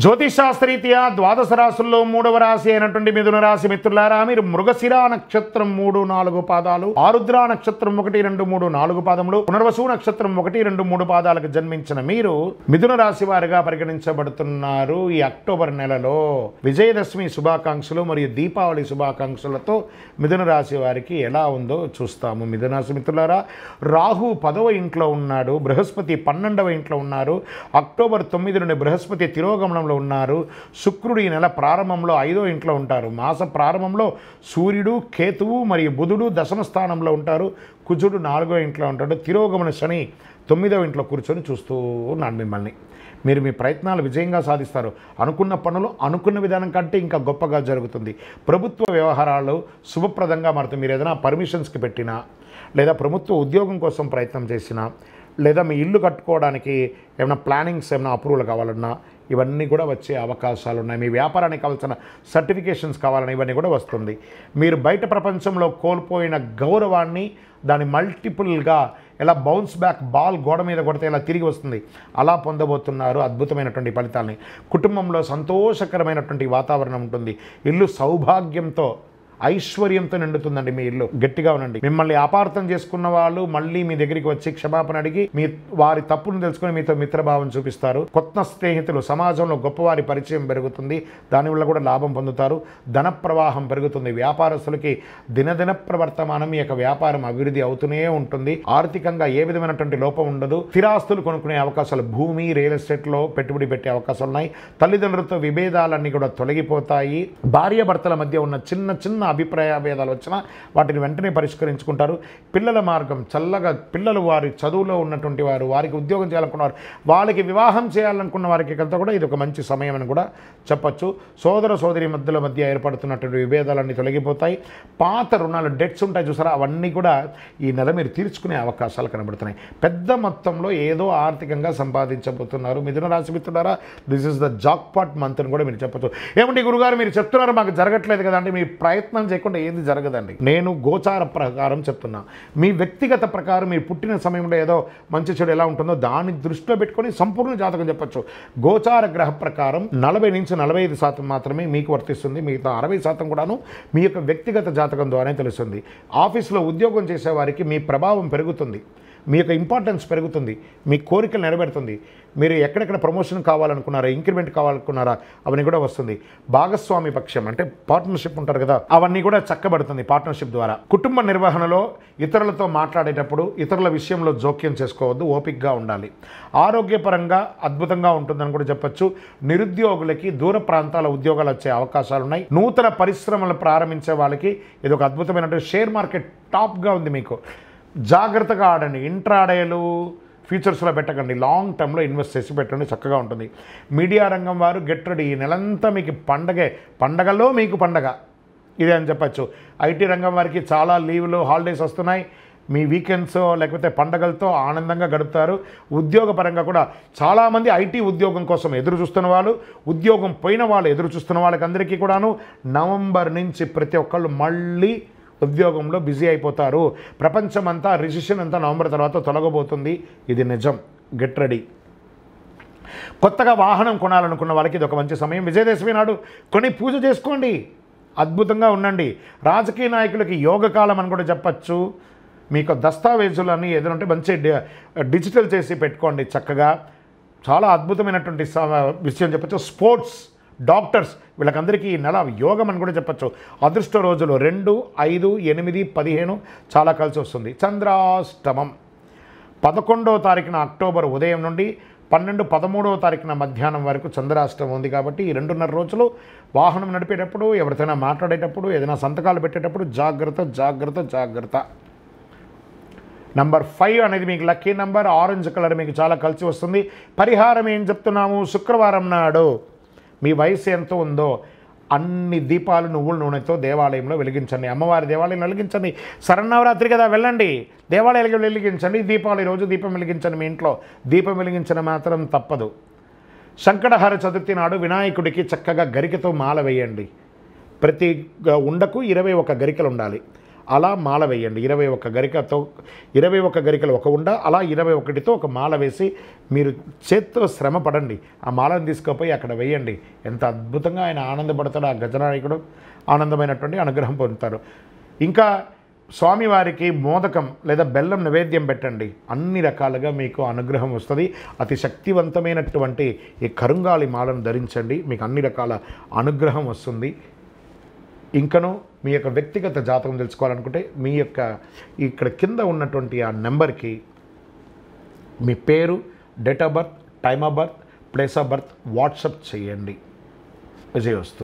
జ్యోతిషాస్త్రరీత్యా ద్వాదశ రాశుల్లో మూడవ రాశి అయినటువంటి మిథున రాశి మిత్రులారా, మీరు మృగశిర నక్షత్రం 3-4 పాదాలు, ఆరుద్ర నక్షత్రం 1-2-3-4 పాదములు, పునర్వసు నక్షత్రం 1-2-3 పాదాలకు జన్మించిన మీరు మిథున రాశి వారిగా పరిగణించబడుతున్నారు. ఈ అక్టోబర్ నెలలో విజయదశమి శుభాకాంక్షలు మరియు దీపావళి శుభాకాంక్షలతో మిథున రాశి వారికి ఎలా ఉందో చూస్తాము. మిథున రాశి మిత్రులారా, రాహు 10వ ఇంట్లో ఉన్నాడు, బృహస్పతి 12వ ఇంట్లో ఉన్నారు. అక్టోబర్ 9 నుండి బృహస్పతి తిరోగమనంలో ఉన్నారు. శుక్రుడు ఈ నెల ప్రారంభంలో 5వ ఇంట్లో ఉంటారు. మాస ప్రారంభంలో సూర్యుడు, కేతువు మరియు బుధుడు దశమ స్థానంలో ఉంటారు. కుజుడు 4వ ఇంట్లో ఉంటాడు. తిరోగమన శని 9వ ఇంట్లో కూర్చొని చూస్తూ ఉన్నాడు మిమ్మల్ని. మీరు మీ ప్రయత్నాలు విజయంగా సాధిస్తారు. అనుకున్న పనులు అనుకున్న విధానం కంటే ఇంకా గొప్పగా జరుగుతుంది. ప్రభుత్వ వ్యవహారాలు శుభప్రదంగా మారుతుంది. మీరు ఏదైనా పర్మిషన్స్కి పెట్టినా, లేదా ప్రభుత్వ ఉద్యోగం కోసం ప్రయత్నం చేసినా, లేదా మీ ఇల్లు కట్టుకోవడానికి ఏమైనా ప్లానింగ్స్ ఏమైనా అప్రూవల్ కావాలన్నా ఇవన్నీ కూడా వచ్చే అవకాశాలు ఉన్నాయి. మీ వ్యాపారానికి కావాల్సిన సర్టిఫికేషన్స్ కావాలని ఇవన్నీ కూడా వస్తుంది. మీరు బయట ప్రపంచంలో కోల్పోయిన గౌరవాన్ని దాని మల్టిపుల్గా ఎలా బౌన్స్ బ్యాక్ బాల్ గోడ మీద కొడితే ఎలా తిరిగి వస్తుంది అలా పొందబోతున్నారు అద్భుతమైనటువంటి ఫలితాలని. కుటుంబంలో సంతోషకరమైనటువంటి వాతావరణం ఉంటుంది. ఇల్లు సౌభాగ్యంతో ఐశ్వర్యంతో నిండుతుందండి. మీ ఇల్లు గట్టిగా ఉండండి. మిమ్మల్ని అపార్థం చేసుకున్న వాళ్ళు మళ్ళీ మీ దగ్గరికి వచ్చి క్షమాపణ అడిగి మీ వారి తప్పును తెలుసుకుని మీతో మిత్రభావం చూపిస్తారు. కొత్త స్నేహితులు, సమాజంలో గొప్పవారి పరిచయం పెరుగుతుంది. దానివల్ల కూడా లాభం పొందుతారు. ధన ప్రవాహం పెరుగుతుంది. వ్యాపారస్తులకి దినదిన ప్రవర్తమానం మీ యొక్క వ్యాపారం అభివృద్ధి అవుతూనే ఉంటుంది. ఆర్థికంగా ఏ విధమైనటువంటి లోపం ఉండదు. స్థిరాస్తులు కొనుక్కునే అవకాశాలు, భూమి రియల్ ఎస్టేట్లో పెట్టుబడి పెట్టే అవకాశాలు ఉన్నాయి. తల్లిదండ్రులతో విభేదాలన్నీ కూడా తొలగిపోతాయి. భార్యాభర్తల మధ్య ఉన్న చిన్న చిన్న అభిప్రాయ భేదాలు వచ్చినా వాటిని వెంటనే పరిష్కరించుకుంటారు. పిల్లల మార్గం చల్లగా, పిల్లలు వారి చదువులో ఉన్నటువంటి వారు, వారికి ఉద్యోగం చేయాలనుకున్నవారు, వాళ్ళకి వివాహం చేయాలనుకున్న వారికి అంతా కూడా ఇది ఒక మంచి సమయం అని కూడా చెప్పచ్చు. సోదర సోదరి మధ్య ఏర్పడుతున్నటువంటి విభేదాలన్నీ తొలగిపోతాయి. పాత రుణాలు, డెట్స్ ఉంటాయి చూసారా, అవన్నీ కూడా ఈ నెల మీరు తీర్చుకునే అవకాశాలు కనబడుతున్నాయి. పెద్ద మొత్తంలో ఏదో ఆర్థికంగా సంపాదించబోతున్నారు. మిథున రాశి మిత్రులారా, this is the jackpot month అని కూడా మీరు చెప్పచ్చు. ఏమంటే గురుగారు మీరు చెప్తున్నారు మాకు జరగట్లేదు కదా అంటే, మీ ప్రయత్నం చేయకుండా ఏది జరగదండి. నేను గోచార ప్రకారం చెప్తున్నా. మీ వ్యక్తిగత ప్రకారం మీరు పుట్టిన సమయంలో ఏదో మంచి చెడు ఎలా ఉంటుందో దాన్ని దృష్టిలో పెట్టుకొని సంపూర్ణ జాతకం చెప్పచ్చు. గోచార గ్రహ ప్రకారం 40-45% మాత్రమే మీకు వర్తిస్తుంది. మిగతా 60% కూడాను మీ యొక్క వ్యక్తిగత జాతకం ద్వారానే తెలుస్తుంది. ఆఫీసులో ఉద్యోగం చేసే వారికి మీ ప్రభావం పెరుగుతుంది, మీ యొక్క ఇంపార్టెన్స్ పెరుగుతుంది, మీ కోరికలు నెరవేరుతుంది. మీరు ఎక్కడెక్కడ ప్రమోషన్ కావాలనుకున్నారా, ఇంక్రిమెంట్ కావాలనుకున్నారా, అవన్నీ కూడా వస్తుంది. భాగస్వామి పక్షం అంటే పార్ట్నర్షిప్ ఉంటారు కదా, అవన్నీ కూడా చక్కబడుతుంది పార్ట్నర్షిప్ ద్వారా. కుటుంబ నిర్వహణలో ఇతరులతో మాట్లాడేటప్పుడు ఇతరుల విషయంలో జోక్యం చేసుకోవద్దు, ఓపికగా ఉండాలి. ఆరోగ్యపరంగా అద్భుతంగా ఉంటుందని కూడా చెప్పచ్చు. నిరుద్యోగులకి దూర ప్రాంతాల ఉద్యోగాలు వచ్చే అవకాశాలు ఉన్నాయి. నూతన పరిశ్రమలు ప్రారంభించే వాళ్ళకి ఇది ఒక అద్భుతమైనటువంటి షేర్ మార్కెట్ టాప్గా ఉంది. మీకు జాగ్రత్తగా ఆడండి. ఇంట్రాడేలు ఫ్యూచర్స్లో పెట్టకండి. లాంగ్ టర్మ్లో ఇన్వెస్ట్ చేసి పెట్టండి, చక్కగా ఉంటుంది. మీడియా రంగం వారు గెట్ రెడీ. ఈ నెలంతా మీకు పండగే, పండగలో మీకు పండగ ఇదే అని చెప్పచ్చు. ఐటీ రంగం వారికి చాలా లీవ్లు, హాలిడేస్ వస్తున్నాయి. మీ వీకెండ్స్ లేకపోతే పండగలతో ఆనందంగా గడుపుతారు. ఉద్యోగపరంగా కూడా చాలామంది ఐటీ ఉద్యోగం కోసం ఎదురు చూస్తున్న వాళ్ళు, ఉద్యోగం పోయిన వాళ్ళు ఎదురు చూస్తున్న వాళ్ళకి అందరికీ కూడాను నవంబర్ నుంచి ప్రతి ఒక్కళ్ళు మళ్ళీ ఉద్యోగంలో బిజీ అయిపోతారు. ప్రపంచమంతా రిసెషన్ అంతా నవంబర్ తర్వాత తొలగబోతుంది. ఇది నిజం. Get ready. కొత్తగా వాహనం కొనాలనుకున్న వాళ్ళకి ఇది ఒక మంచి సమయం. విజయదశమి నాడు కొని పూజ చేసుకోండి, అద్భుతంగా ఉండండి. రాజకీయ నాయకులకి యోగకాలం అని కూడా చెప్పచ్చు. మీకు దస్తావేజులన్నీ ఏదైనా మంచి డిజిటల్ చేసి పెట్టుకోండి చక్కగా. చాలా అద్భుతమైనటువంటి విషయం చెప్పచ్చు. స్పోర్ట్స్, డాక్టర్స్ వీళ్ళకందరికీ ఈ నెల యోగం అని కూడా చెప్పచ్చు. అదృష్ట రోజులు 2, 5, 8, 15 చాలా కలిసి వస్తుంది. చంద్రాష్టమం 11వ తారీఖున అక్టోబర్ ఉదయం నుండి 12, 13వ తారీఖున మధ్యాహ్నం వరకు చంద్రాష్టమం ఉంది. కాబట్టి ఈ 2.5 రోజులు వాహనం నడిపేటప్పుడు, ఎవరితోనైనా మాట్లాడేటప్పుడు, ఏదైనా సంతకాలు పెట్టేటప్పుడు జాగ్రత్త జాగ్రత్త జాగ్రత్త. నంబర్ 5 అనేది మీకు లక్కీ నంబర్. ఆరెంజ్ కలర్ మీకు చాలా కలిసి వస్తుంది. పరిహారం ఏం చెప్తున్నాము? శుక్రవారం నాడు మీ వయసు ఎంత ఉందో అన్ని దీపాలు నువ్వుల నూనెతో దేవాలయంలో వెలిగించండి. అమ్మవారి దేవాలయం వెలిగించండి. శరన్నవరాత్రి కదా, వెళ్ళండి దేవాలయాలకు వెలిగించండి. దీపాలు ఈరోజు దీపం వెలిగించండి. మీ ఇంట్లో దీపం వెలిగించడం మాత్రం తప్పదు. సంకటహర చతుర్థి నాడు వినాయకుడికి చక్కగా గరికతో మాల వేయండి. ప్రతి ఉండకు 21 గరికలు ఉండాలి. అలా మాల వేయండి. 21 గరికతో 21 గరికలు ఒక ఉండ, అలా 21తో ఒక మాల వేసి మీరు చేత్తో శ్రమ పడండి. ఆ మాలను తీసుకుపోయి అక్కడ వేయండి. ఎంత అద్భుతంగా ఆయన ఆనందపడతాడు. ఆ గజనాయకుడు ఆనందమైనటువంటి అనుగ్రహం పొందుతారు. ఇంకా స్వామివారికి మోదకం లేదా బెల్లం నైవేద్యం పెట్టండి. అన్ని రకాలుగా మీకు అనుగ్రహం వస్తుంది. అతి శక్తివంతమైనటువంటి ఈ కరుంగాళి మాలను ధరించండి, మీకు అన్ని రకాల అనుగ్రహం వస్తుంది. ఇంకనూ మీ యొక్క వ్యక్తిగత జాతకం తెలుసుకోవాలనుకుంటే మీ యొక్క ఇక్కడ కింద ఉన్నటువంటి ఆ నెంబర్కి మీ పేరు, date of birth, time of birth, place of birth WhatsApp చేయండి. విజయోస్తు.